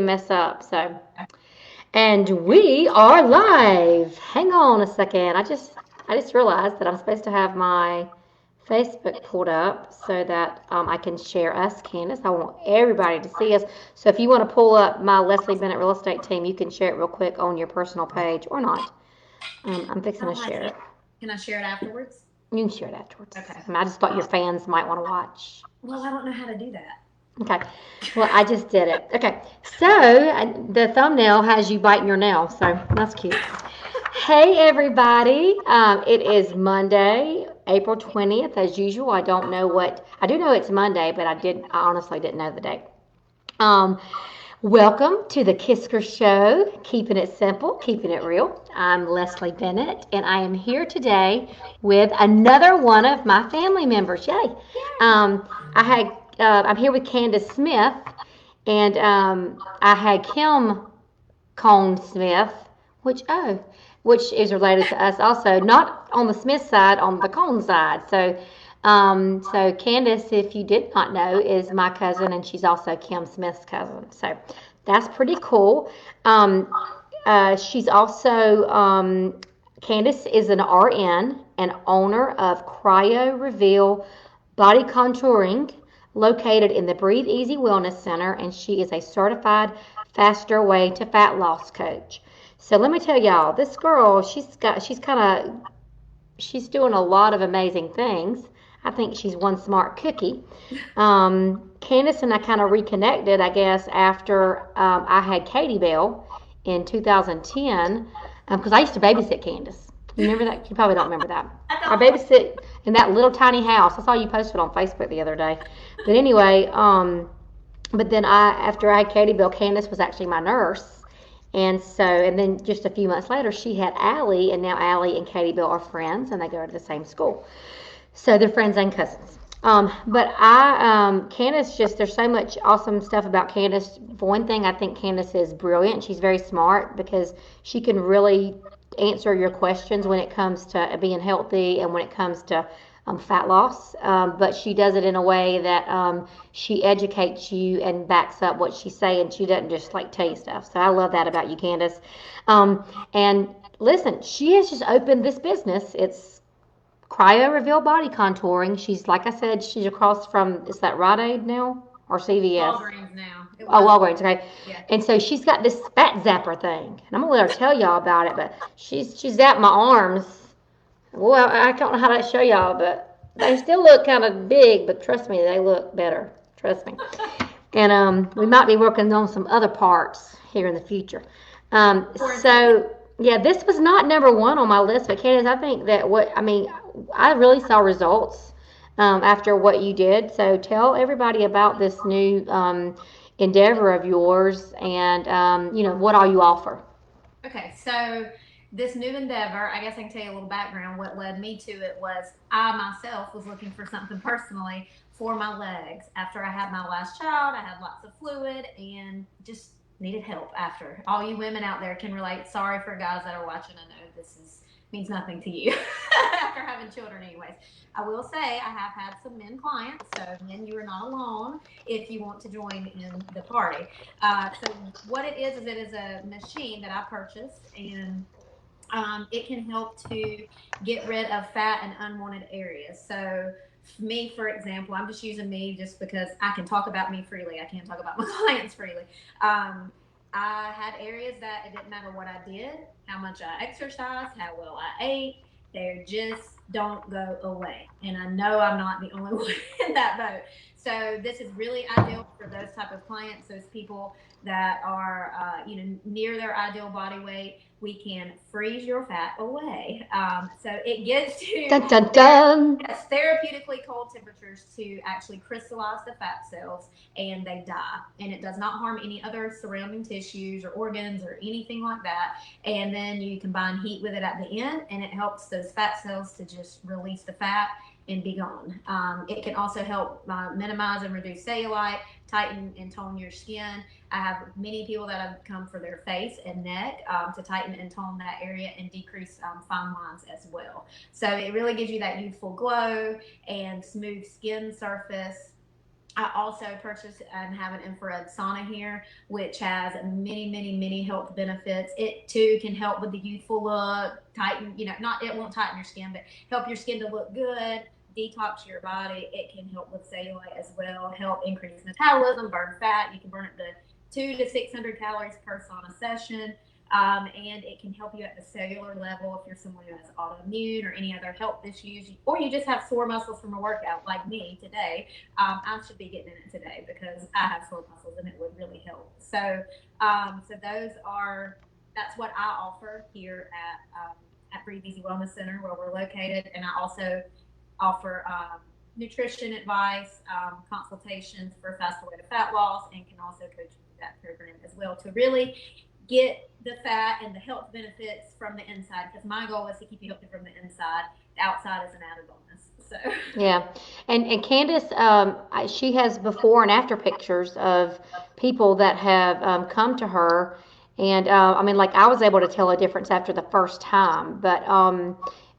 mess up. And we are live. Hang on a second. I just realized that I'm supposed to have my Facebook pulled up so that I can share us, Candice. I want everybody to see us. So if you want to pull up my Leslie Bennett Real Estate Team, you can share it real quick on your personal page or not. I'm fixing to share it. Can I share it afterwards? You can share it afterwards. Okay. I just thought your fans might want to watch. Well, I don't know how to do that. Okay. Well, I just did it. Okay. So the thumbnail has you biting your nail, so that's cute. Hey, everybody. It is Monday, April 20th, as usual. I do know it's Monday, but I honestly didn't know the date. Um, Welcome to the KISKR show, keeping it simple, keeping it real. I'm Leslie Bennett, and I am here today with another one of my family members. Yay! I'm here with Candice Smith, and I had Kim Cone Smith, which is related to us also, not on the Smith side, on the Cone side. So Candice, if you did not know, is my cousin, and she's also Kim Smith's cousin. So that's pretty cool. She's also Candice is an RN and owner of Cryo Reveal Body Contouring, located in the Breathe Easy Wellness Center, and she is a certified faster way to fat loss coach. So let me tell y'all, this girl, she's doing a lot of amazing things. I think she's one smart cookie. Candice and I kind of reconnected, I guess, after I had Katie Bell in 2010, because I used to babysit Candice. You remember that? You probably don't remember that. I babysit in that little tiny house. I saw you posted on Facebook the other day. But anyway, but then after I had Katie Bell, Candice was actually my nurse. And then just a few months later, she had Allie, and now Allie and Katie Bell are friends, and they go to the same school. So they're friends and cousins. Candice, there's so much awesome stuff about Candice. For one thing, I think Candice is brilliant. She's very smart because she can really answer your questions when it comes to being healthy and when it comes to fat loss. But she does it in a way that she educates you and backs up what she's saying. She doesn't just like tell you stuff. So I love that about you, Candice. And listen, she has just opened this business. It's Cryo Reveal Body Contouring. She's, like I said, she's across from, is that Rite Aid now or CVS? Walgreens now. Oh, Walgreens, okay. Yeah. And so she's got this fat zapper thing. And I'm going to let her tell y'all about it, but she's zapped my arms. Well, I don't know how to show y'all, but they still look kind of big, but trust me, they look better. Trust me. And we might be working on some other parts here in the future. Yeah, this was not number one on my list, but Candace, I think that I really saw results after what you did. So tell everybody about this new endeavor of yours, and what all you offer. Okay, so this new endeavor, I guess I can tell you a little background. What led me to it was I myself was looking for something personally for my legs. After I had my last child, I had lots of fluid and just needed help after. All you women out there can relate. Sorry for guys that are watching. I know this means nothing to you after having children anyways. I will say I have had some men clients, so men, you are not alone if you want to join in the party. So what it is it is a machine that I purchased, and it can help to get rid of fat and unwanted areas. So me, for example, I'm just using me just because I can talk about me freely. I can't talk about my clients freely. I had areas that it didn't matter what I did, how much I exercised, how well I ate. They just don't go away. And I know I'm not the only one in that boat. So this is really ideal for those type of clients, those people that are, near their ideal body weight. We can freeze your fat away. So it gets to Dun dun dun. yes, therapeutically cold temperatures to actually crystallize the fat cells, and they die. And it does not harm any other surrounding tissues or organs or anything like that. And then you combine heat with it at the end, and it helps those fat cells to just release the fat and be gone. It can also help minimize and reduce cellulite, tighten and tone your skin. I have many people that have come for their face and neck to tighten and tone that area and decrease fine lines as well. So it really gives you that youthful glow and smooth skin surface. I also purchased and have an infrared sauna here, which has many, many, many health benefits. It too can help with the youthful look, tighten, not, it won't tighten your skin, but help your skin to look good, detox your body. It can help with cellulite as well, help increase metabolism, burn fat. You can burn up to 200 to 600 calories per sauna session. And it can help you at the cellular level if you're someone who has autoimmune or any other health issues, or you just have sore muscles from a workout like me today. I should be getting in it today because I have sore muscles and it would really help. So that's what I offer here at Breathe Easy Wellness Center where we're located, and I also offer nutrition advice, consultations for faster way to fat loss, and can also coach you through that program as well to really get the fat and the health benefits from the inside. Because my goal is to keep you healthy from the inside. The outside is an added bonus. So Yeah, and Candace, she has before and after pictures of people that have come to her, and I mean, like I was able to tell a difference after the first time, but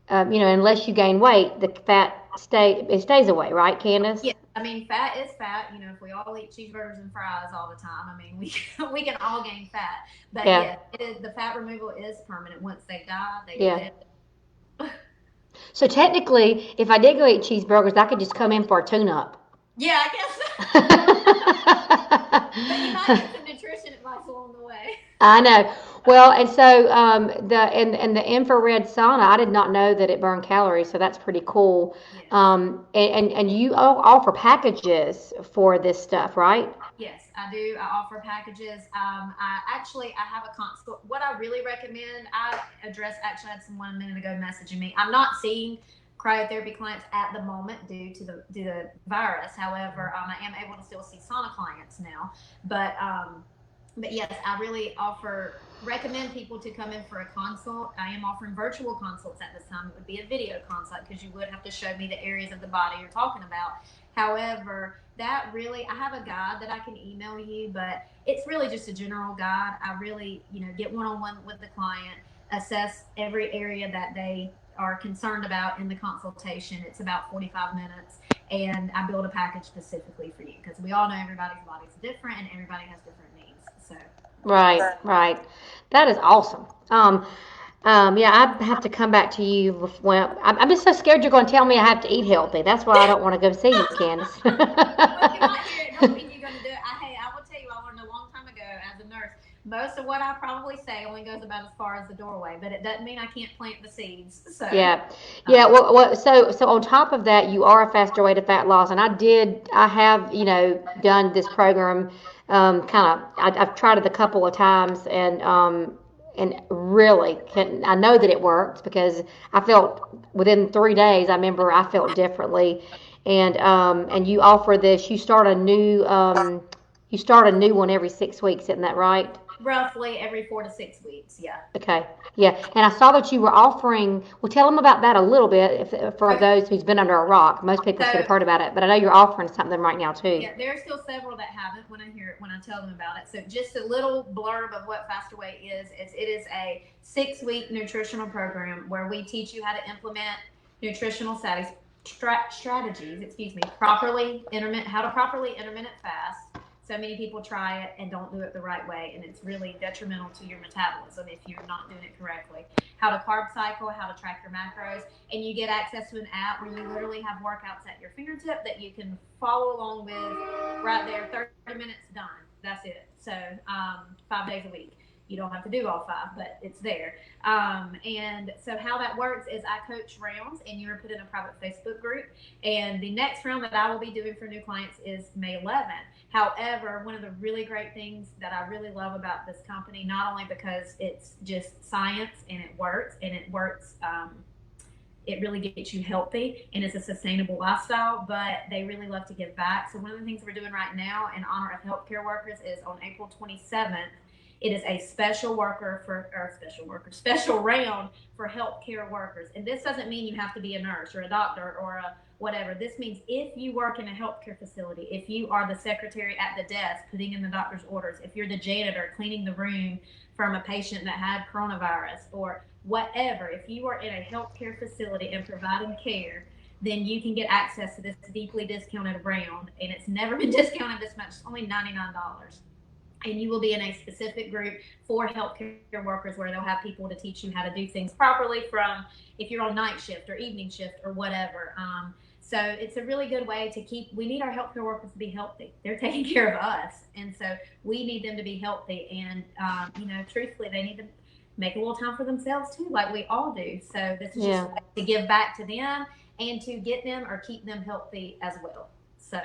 unless you gain weight, the fat stays away, right, yeah, Candace? I mean, fat is fat. If we all eat cheeseburgers and fries all the time, I mean, we we can all gain fat. But Yeah, yeah, the fat removal is permanent. Once they die, yeah. they So technically, if I did go eat cheeseburgers, I could just come in for a tune-up. yeah, I guess. But you might get some nutrition advice along the way. I know. Well, and so the infrared sauna, I did not know that it burned calories, so that's pretty cool. Yes. And you all offer packages for this stuff, right? Yes, I do. I offer packages. I have a consult. What I really recommend, actually had someone a minute ago messaging me. I'm not seeing cryotherapy clients at the moment due to the virus. However, I am able to still see sauna clients now. But but yes, I really recommend people to come in for a consult. I am offering virtual consults at this time. It would be a video consult because you would have to show me the areas of the body you're talking about. However, that really, I have a guide that I can email you, but it's really just a general guide. I really, get one on one with the client, assess every area that they are concerned about in the consultation. It's about 45 minutes, and I build a package specifically for you because we all know everybody's body's different and everybody has different needs. So, Right, right. That is awesome. Yeah, I have to come back to you when I'm just so scared you're going to tell me I have to eat healthy. That's why I don't want to go see you, Candace. well, you might hear it don't mean you're going to do it. I will tell you, I learned a long time ago as a nurse. Most of what I probably say only goes about as far as the doorway, but it doesn't mean I can't plant the seeds. So, Yeah, yeah. So on top of that, you are a faster way to fat loss, and I have, done this program. I've tried it a couple of times, and really, I know that it works because I felt within 3 days. I remember I felt differently, and you offer this. You start a new one every 6 weeks, isn't that right? roughly every 4 to 6 weeks. Yeah. Okay. Yeah. And I saw that you were offering, well, tell them about that a little bit for Okay. those who's been under a rock. Most people should So, have heard about it, but I know you're offering something right now too. yeah, there are still several that haven't when I tell them about it. So just a little blurb of what Faster Weight is it is a 6 week nutritional program where we teach you how to implement nutritional strategies, how to properly intermittent fast. So many people try it and don't do it the right way, and it's really detrimental to your metabolism if you're not doing it correctly. How to carb cycle, how to track your macros, and you get access to an app where you literally have workouts at your fingertip that you can follow along with right there. 30 minutes done. That's it. So 5 days a week. You don't have to do all five, but it's there. And so how that works is I coach rounds, and you're put in a private Facebook group. And the next round that I will be doing for new clients is May 11th. However, one of the really great things that I really love about this company, not only because it's just science and it works, it really gets you healthy and it's a sustainable lifestyle, but they really love to give back. So one of the things we're doing right now in honor of healthcare workers is on April 27th, it is a special round for healthcare workers. And this doesn't mean you have to be a nurse or a doctor or a whatever. This means if you work in a healthcare facility, if you are the secretary at the desk putting in the doctor's orders, if you're the janitor cleaning the room from a patient that had coronavirus or whatever, if you are in a healthcare facility and providing care, then you can get access to this deeply discounted round, and it's never been discounted this much. It's only $99. And you will be in a specific group for healthcare workers where they'll have people to teach you how to do things properly, from if you're on night shift or evening shift or whatever. So it's a really good way to keep. We need our healthcare workers to be healthy. They're taking care of us, and so we need them to be healthy. And truthfully, they need to make a little time for themselves too, like we all do. So this is just to give back to them and to get them or keep them healthy as well. So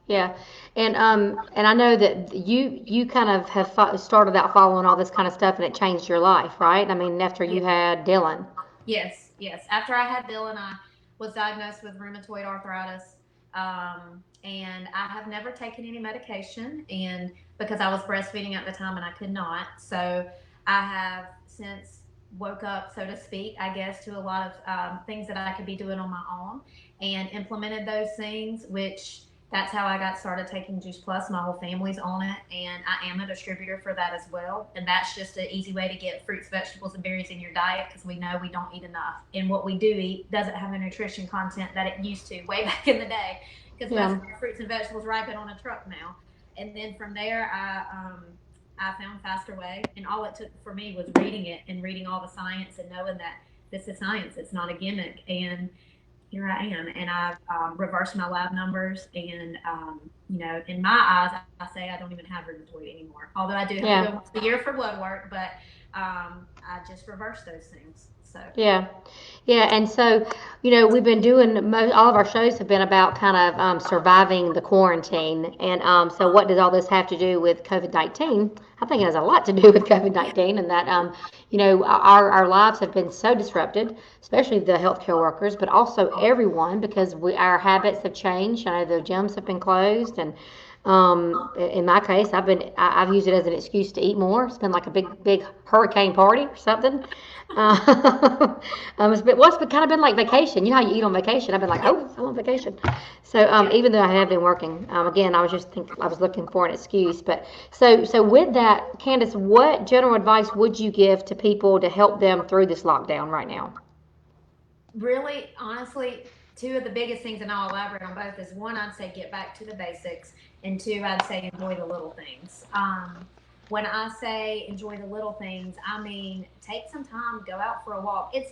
yeah, and I know that you kind of have started out following all this kind of stuff, and it changed your life, right? I mean, after you had Dylan. Yes. After I had Dylan, I was diagnosed with rheumatoid arthritis, and I have never taken any medication, and because I was breastfeeding at the time and I could not, so I have since woke up, so to speak, I guess, to a lot of things that I could be doing on my own, and implemented those things, which that's how I got started taking Juice Plus. My whole family's on it, and I am a distributor for that as well. And that's just an easy way to get fruits, vegetables, and berries in your diet, because we know we don't eat enough. And what we do eat doesn't have the nutrition content that it used to way back in the day, because fruits and vegetables ripen on a truck now. And then from there, I found Faster Way, and all it took for me was reading it and reading all the science and knowing that this is science. It's not a gimmick. And here I am, and I've reversed my lab numbers, and in my eyes, I say I don't even have rheumatoid anymore. Although I do have to go once a year for blood work, but I just reversed those things. So yeah, and so we've been doing all of our shows have been about kind of surviving the quarantine, and so what does all this have to do with COVID-19? I think it has a lot to do with COVID-19, and that our lives have been so disrupted, especially the healthcare workers, but also everyone, because our habits have changed. I know the gyms have been closed, and in my case, I've used it as an excuse to eat more. It's been like a big hurricane party or something. It's kind of been like vacation. You know how you eat on vacation? I've been like, oh, I'm on vacation. So even though I have been working, again, I was looking for an excuse. But so with that, Candice, what general advice would you give to people to help them through this lockdown right now? really, honestly, two of the biggest things, and I'll elaborate on both, is one, I'd say get back to the basics, and two, I'd say enjoy the little things. When I say enjoy the little things, I mean take some time, go out for a walk. I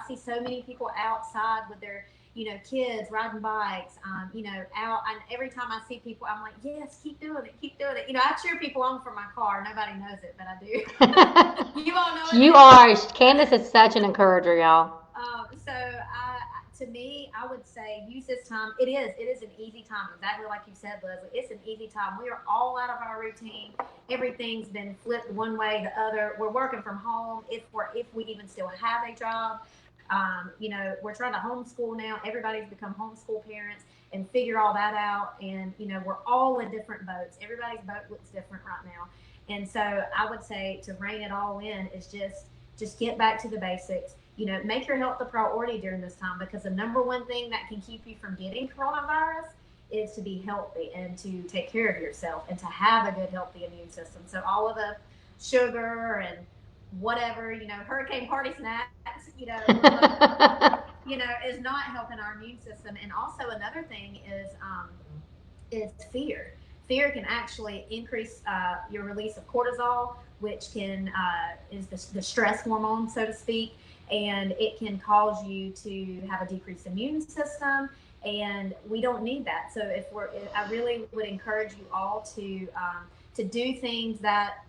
see so many people outside with their kids riding bikes, out. And every time I see people, I'm like, yes, keep doing it, keep doing it. I cheer people on from my car. Nobody knows it, but I do. You all know it. You are. Candice is such an encourager, y'all. To me, I would say use this time. It is an easy time, exactly like you said, Leslie. It's an easy time. We are all out of our routine. Everything's been flipped one way, the other. We're working from home if we even still have a job. We're trying to homeschool now. Everybody's become homeschool parents and figure all that out. And we're all in different boats. Everybody's boat looks different right now. And so I would say to rein it all in is just get back to the basics. Make your health a priority during this time, because the number one thing that can keep you from getting coronavirus is to be healthy and to take care of yourself and to have a good, healthy immune system. So all of the sugar and whatever, hurricane party snacks, is not helping our immune system. And also another thing is fear. Fear can actually increase your release of cortisol, which is the stress hormone, so to speak, and it can cause you to have a decreased immune system, and we don't need that. So I really would encourage you all to do things that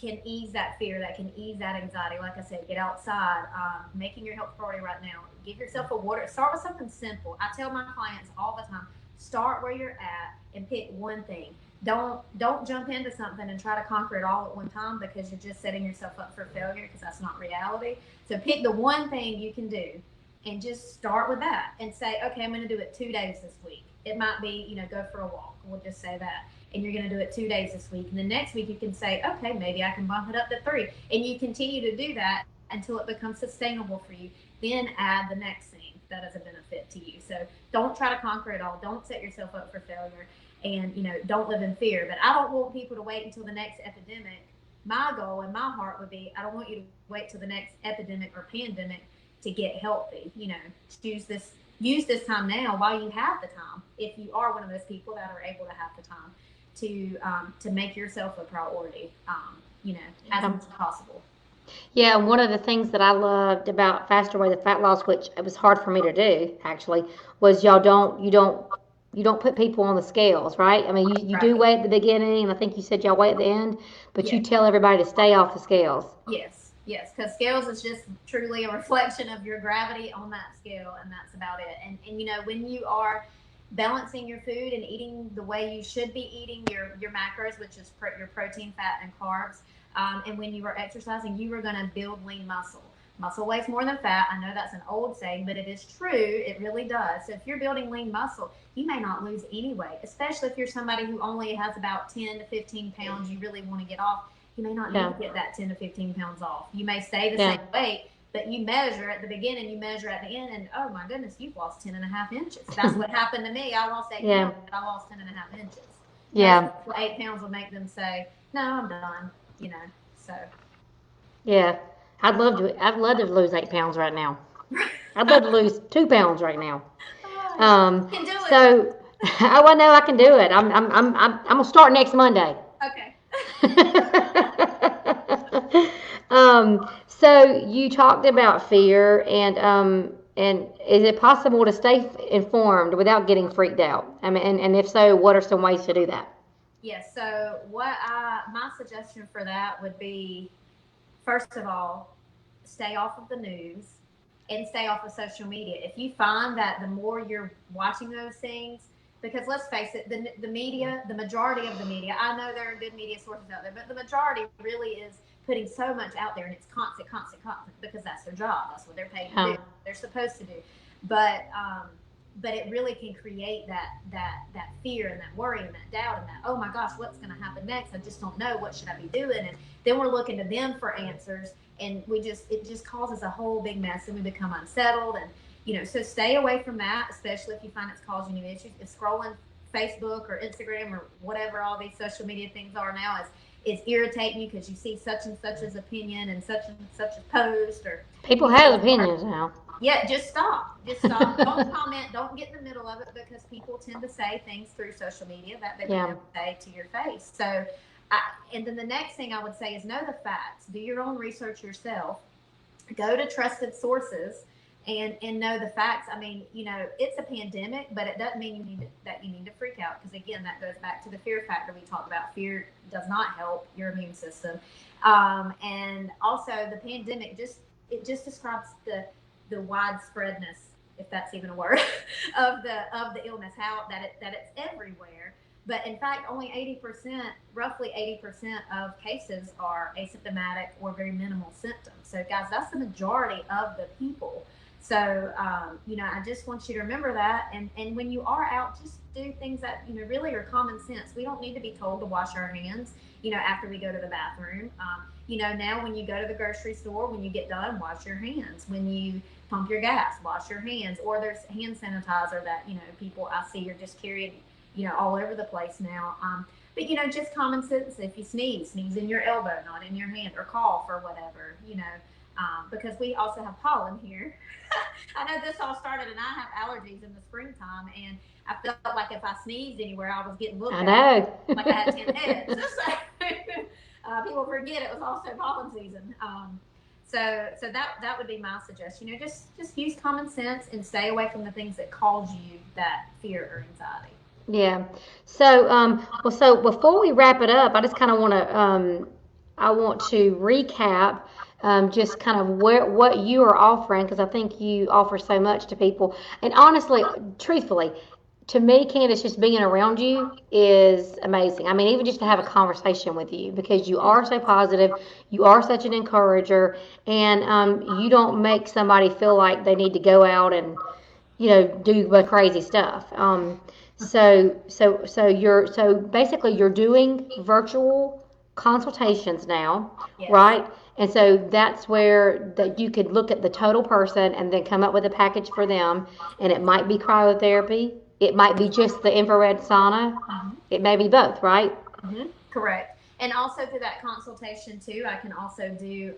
can ease that fear, that can ease that anxiety. Like I said, get outside, making your health priority right now. Give yourself a water. Start with something simple. I tell my clients all the time, start where you're at and pick one thing. Don't jump into something and try to conquer it all at one time, because you're just setting yourself up for failure, because that's not reality. So pick the one thing you can do and just start with that and say, okay, I'm going to do it 2 days this week. It might be, go for a walk. We'll just say that. And you're going to do it 2 days this week. And the next week you can say, okay, maybe I can bump it up to 3. And you continue to do that until it becomes sustainable for you. Then add the next thing that is a benefit to you. So don't try to conquer it all. Don't set yourself up for failure. And, don't live in fear. But I don't want people to wait until the next epidemic. My goal in my heart would be, I don't want you to wait till the next epidemic or pandemic. to get healthy. Use this time now while you have the time. If you are one of those people that are able to have the time to make yourself a priority, as much as possible. Yeah, and one of the things that I loved about Faster Way to Fat Loss, which it was hard for me to do actually, was you don't put people on the scales, right? I mean, you do Right. weigh at the beginning, and I think you said y'all weigh at the end, but you Yes. tell everybody to stay off the scales. Yes, because scales is just truly a reflection of your gravity on that scale, and that's about it. And when you are balancing your food and eating the way you should be eating your macros, which is your protein, fat, and carbs, and when you are exercising, you are going to build lean muscle. Muscle weighs more than fat. I know that's an old saying, but it is true. It really does. So if you're building lean muscle, you may not lose any weight, especially if you're somebody who only has about 10 to 15 pounds you really want to get off. You may not need to get that 10 to 15 pounds off. You may stay the same weight, but you measure at the beginning, you measure at the end, and oh my goodness, you've lost 10.5 inches. That's what happened to me. I lost 8 pounds, but I lost 10.5 inches. Yeah. 8 pounds will make them say, no, I'm done, so. Yeah. I'd love to lose 8 pounds right now. I'd love to lose 2 pounds right now. You can do it. So, I know I can do it. I'm gonna start next Monday. Okay. So you talked about fear, and is it possible to stay informed without getting freaked out? I mean, and if so, what are some ways to do that? Yes. So my suggestion for that would be, first of all, stay off of the news and stay off of social media. If you find that the more you're watching those things, because let's face it, the media, the majority of the media, I know there are good media sources out there, but the majority really is putting so much out there, and it's constant, because that's their job. That's what they're paid to do. They're supposed to do. But it really can create that fear and that worry and that doubt and that, oh my gosh, what's going to happen next? I just don't know. What should I be doing? And then we're looking to them for answers, and it just causes a whole big mess, and we become unsettled. And so stay away from that, especially if you find it's causing you issues. If scrolling Facebook or Instagram or whatever all these social media things are now is irritating you because you see such and such's opinion and such a post, or people have opinions now. Yeah, just stop. Don't comment. Don't get in the middle of it, because people tend to say things through social media that they would never say to your face. So, and then the next thing I would say is know the facts. Do your own research yourself. Go to trusted sources and know the facts. I mean, it's a pandemic, but it doesn't mean you need to freak out, because again, that goes back to the fear factor we talked about. Fear does not help your immune system, and also the pandemic just describes the widespreadness, if that's even a word, of the illness, how that it's everywhere. But in fact, roughly 80% of cases are asymptomatic or very minimal symptoms. So guys, that's the majority of the people. So, I just want you to remember that. And when you are out, just do things that, really are common sense. We don't need to be told to wash our hands, after we go to the bathroom. Now when you go to the grocery store, when you get done, wash your hands. When you pump your gas, wash your hands. Or there's hand sanitizer that, people I see are just carrying, all over the place now. But, just common sense. If you sneeze in your elbow, not in your hand, or cough or whatever, because we also have pollen here. I know this all started, and I have allergies in the springtime, and I felt like if I sneezed anywhere, I was getting looked at like I had 10 heads. People forget it was also pollen season. So that would be my suggestion. Just use common sense and stay away from the things that cause you that fear or anxiety. Yeah. So before we wrap it up, I just kind of I want to recap just kind of what you are offering, because I think you offer so much to people. And honestly, truthfully, to me, Candice, just being around you is amazing. I mean, even just to have a conversation with you, because you are so positive, you are such an encourager, and you don't make somebody feel like they need to go out and do crazy stuff. So basically you're doing virtual consultations now, Yes. right? And so that's where that you could look at the total person and then come up with a package for them. And it might be cryotherapy, it might be just the infrared sauna, it may be both, right? Correct. And also through that consultation too, I can also do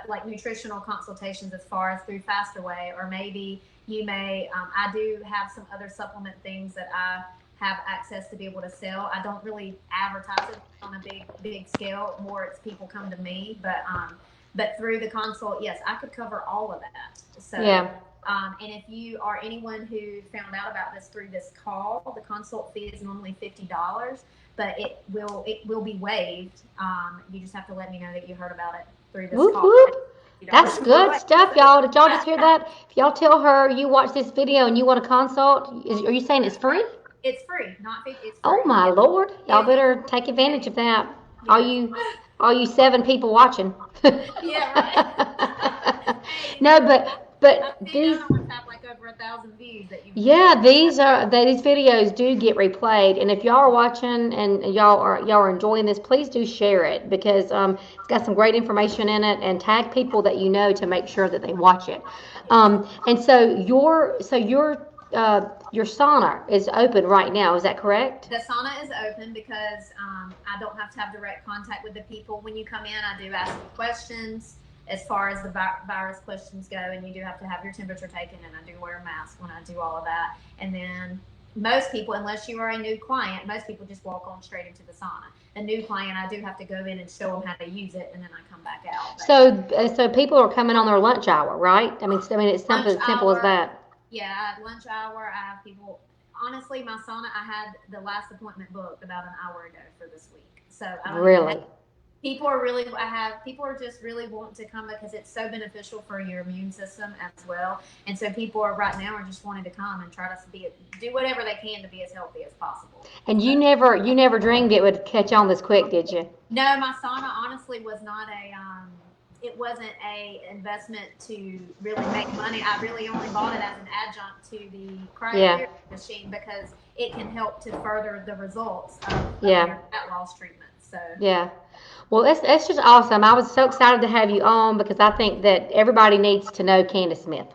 like nutritional consultations as far as through Faster Way, or maybe you may, I do have some other supplement things that I have access to be able to sell. I don't really advertise it on a big scale. More it's people come to me, but through the consult, yes, I could cover all of that. So Yeah. and if you are anyone who found out about this through this call, the consult fee is normally $50, but it will be waived. You just have to let me know that you heard about it through this Whoop call. whoop. That's good stuff, y'all. Did y'all just hear that? If y'all tell her you watch this video and you want a consult, are you saying it's free? It's free, not 50. It's free. Oh my Lord! Y'all better take advantage of that. Yeah. All you 7 people watching. Yeah, right. Hey, No, but these. I almost have like over 1,000 views that you. Yeah, these videos do get replayed, and if y'all are watching and y'all are enjoying this, please do share it because it's got some great information in it, and tag people that you know to make sure that they watch it. And so your sauna is open right now, is that correct? The sauna is open because I don't have to have direct contact with the people. When you come in, I do ask you questions as far as the virus questions go, and you do have to have your temperature taken, and I do wear a mask when I do all of that. And then most people, unless you are a new client, most people just walk on straight into the sauna. A new client, I do have to go in and show them how to use it, and then I come back out. So people are coming on their lunch hour, right? I mean it's something as simple as that. Yeah, at lunch hour, I have people. Honestly, my sauna, I had the last appointment booked about an hour ago for this week. So I don't really. People are just really wanting to come because it's so beneficial for your immune system as well. And so people are right now are just wanting to come and try to do whatever they can to be as healthy as possible. And you never dreamed it would catch on this quick, did you? No, my sauna honestly was not it wasn't a investment to really make money. I really only bought it as an adjunct to the Cryo machine because it can help to further the results of your fat loss treatment. So yeah. Well, that's just awesome. I was so excited to have you on because I think that everybody needs to know Candice Smith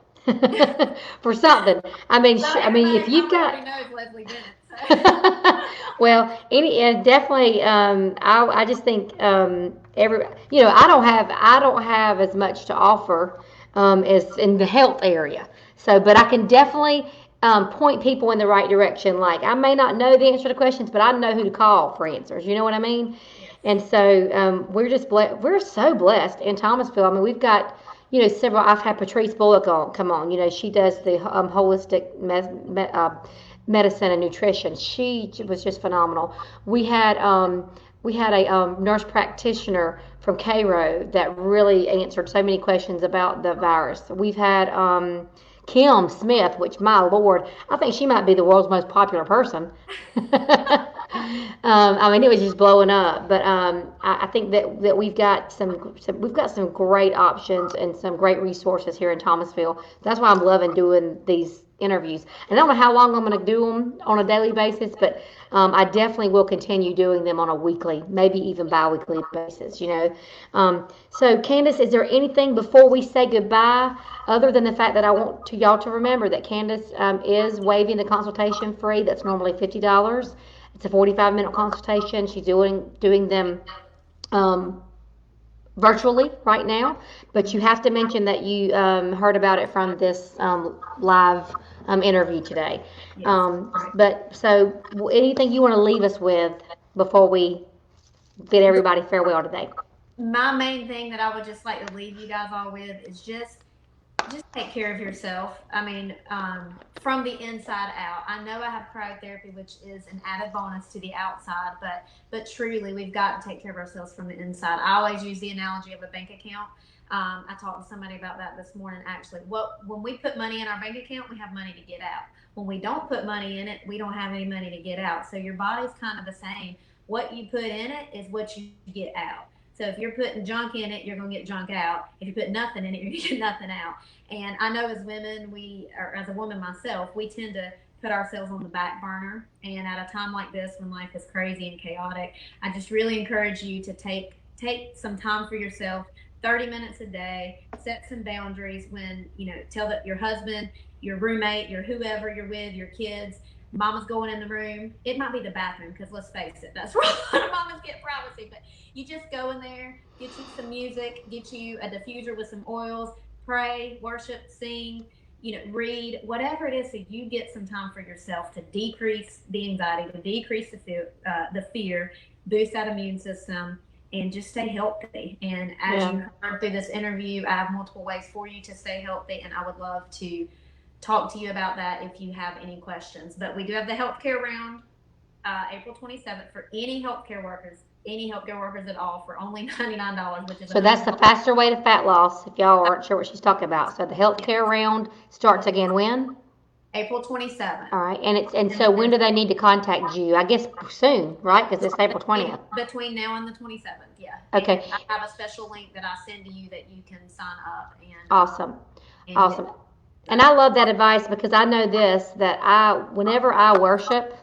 for something. I mean, if you've got. Knows Leslie Bennett, so. Well, definitely. I just think I don't have as much to offer as in the health area. So, but I can definitely point people in the right direction. Like I may not know the answer to questions, but I know who to call for answers. You know what I mean? And so we're just we're so blessed in Thomasville. I mean, we've got several. I've had Patrice Bullock come on. She does the holistic medicine and nutrition. She was just phenomenal. We had a nurse practitioner from Cairo that really answered so many questions about the virus. We've had Kim Smith, which my Lord, I think she might be the world's most popular person. I mean, it was just blowing up. But I think that we've got some great options and some great resources here in Thomasville. That's why I'm loving doing these interviews. And I don't know how long I'm going to do them on a daily basis, but I definitely will continue doing them on a weekly, maybe even bi-weekly basis. So Candice, is there anything before we say goodbye other than the fact that I want y'all to remember that Candice is waiving the consultation fee that's normally $50. It's a 45-minute consultation. She's doing them virtually right now, but you have to mention that you heard about it from this live interview today. Yes. But so anything you want to leave us with before we bid everybody farewell today? My main thing that I would just like to leave you guys all with is just take care of yourself. I mean, from the inside out. I know I have cryotherapy, which is an added bonus to the outside, but truly, we've got to take care of ourselves from the inside. I always use the analogy of a bank account. I talked to somebody about that this morning, actually. When we put money in our bank account, we have money to get out. When we don't put money in it, we don't have any money to get out. So your body's kind of the same. What you put in it is what you get out. So if you're putting junk in it, you're going to get junk out. If you put nothing in it, you're going to get nothing out. And I know as women, or as a woman myself, we tend to put ourselves on the back burner. And at a time like this, when life is crazy and chaotic, I just really encourage you to take some time for yourself, 30 minutes a day, set some boundaries when, tell your husband, your roommate, your whoever you're with, your kids, Mama's going in the room. It might be the bathroom because let's face it, that's where a lot of mamas get privacy. But you just go in there, get you some music, get you a diffuser with some oils, pray, worship, sing, read, whatever it is, so you get some time for yourself to decrease the anxiety, to decrease the fear, boost that immune system, and just stay healthy. And as you heard through this interview, I have multiple ways for you to stay healthy, and I would love to talk to you about that if you have any questions. But we do have the healthcare round April 27th for any healthcare workers at all for only $99, which is so that's the faster way to fat loss. If y'all aren't sure what she's talking about, so the healthcare round starts again when? April 27th. All right, and so when do they need to contact you? I guess soon, right? Because it's April 20th. Between now and the 27th, yeah. Okay. And I have a special link that I send to you that you can sign up. And awesome. And I love that advice because I know this, that whenever I worship,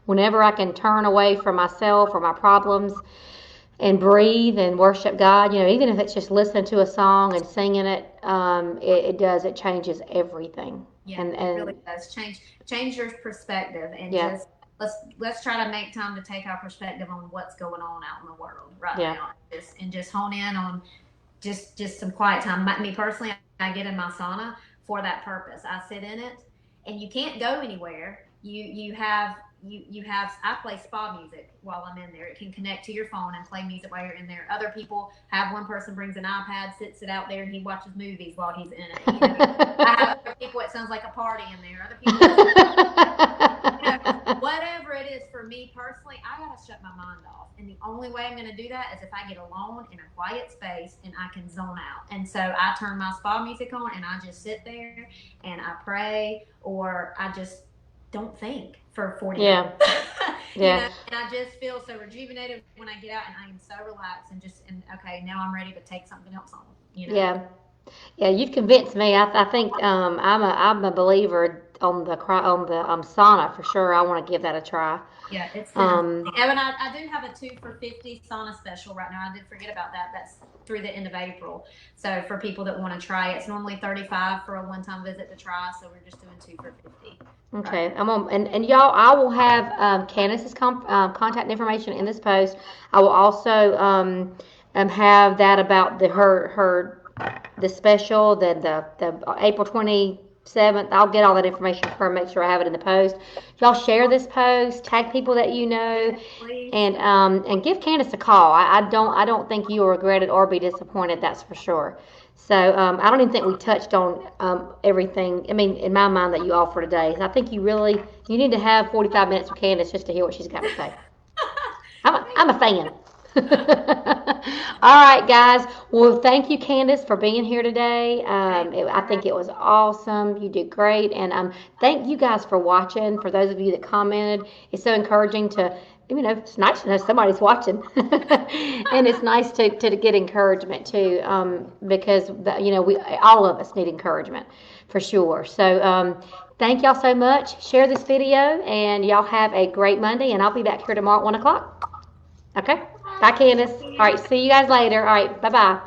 whenever I can turn away from myself or my problems and breathe and worship God, even if it's just listening to a song and singing it, it changes everything. Yeah, and it really does change your perspective, and just let's try to make time to take our perspective on what's going on out in the world right now, and just hone in on just some quiet time. Me personally, I get in my sauna for that purpose. I sit in it, and you can't go anywhere. I play spa music while I'm in there. It can connect to your phone and play music while you're in there. Other people have, one person brings an iPad, sits it out there, and he watches movies while he's in it. I have other people, it sounds like a party in there. Other people, whatever it is. For me personally, I gotta shut my mind off, and the only way I'm gonna do that is if I get alone in a quiet space and I can zone out. And so I turn my spa music on and I just sit there and I pray, or I just don't think for 40 minutes. And I just feel so rejuvenated when I get out, and I am so relaxed and okay, now I'm ready to take something else on. Yeah, you've convinced me. I think I'm a believer on the sauna for sure. I want to give that a try. Yeah, it's Evan, I do have a 2 for $50 sauna special right now. I did forget about that. That's through the end of April. So for people that want to try it, it's normally $35 for a one-time visit to try. So we're just doing 2 for $50. Okay, I'm on, and y'all, I will have Candice's contact information in this post. I will also have that about the special, the April 27th. I'll get all that information for her, make sure I have it in the post. Y'all share this post, tag people that you know, and give Candice a call. I don't think you will regret it or be disappointed. That's for sure. So I don't even think we touched on everything. I mean, in my mind, that you offer today. I think you need to have 45 minutes with Candice just to hear what she's got to say. I'm a fan. All right, guys. Well, thank you, Candice, for being here today. I think it was awesome. You did great, and thank you guys for watching. For those of you that commented, it's so encouraging to. It's nice to know somebody's watching, and it's nice to get encouragement too, because we all of us need encouragement for sure. So thank y'all so much. Share this video, and y'all have a great Monday. And I'll be back here tomorrow at 1 o'clock. Okay. Bye, Candice. All right. See you guys later. All right. Bye bye.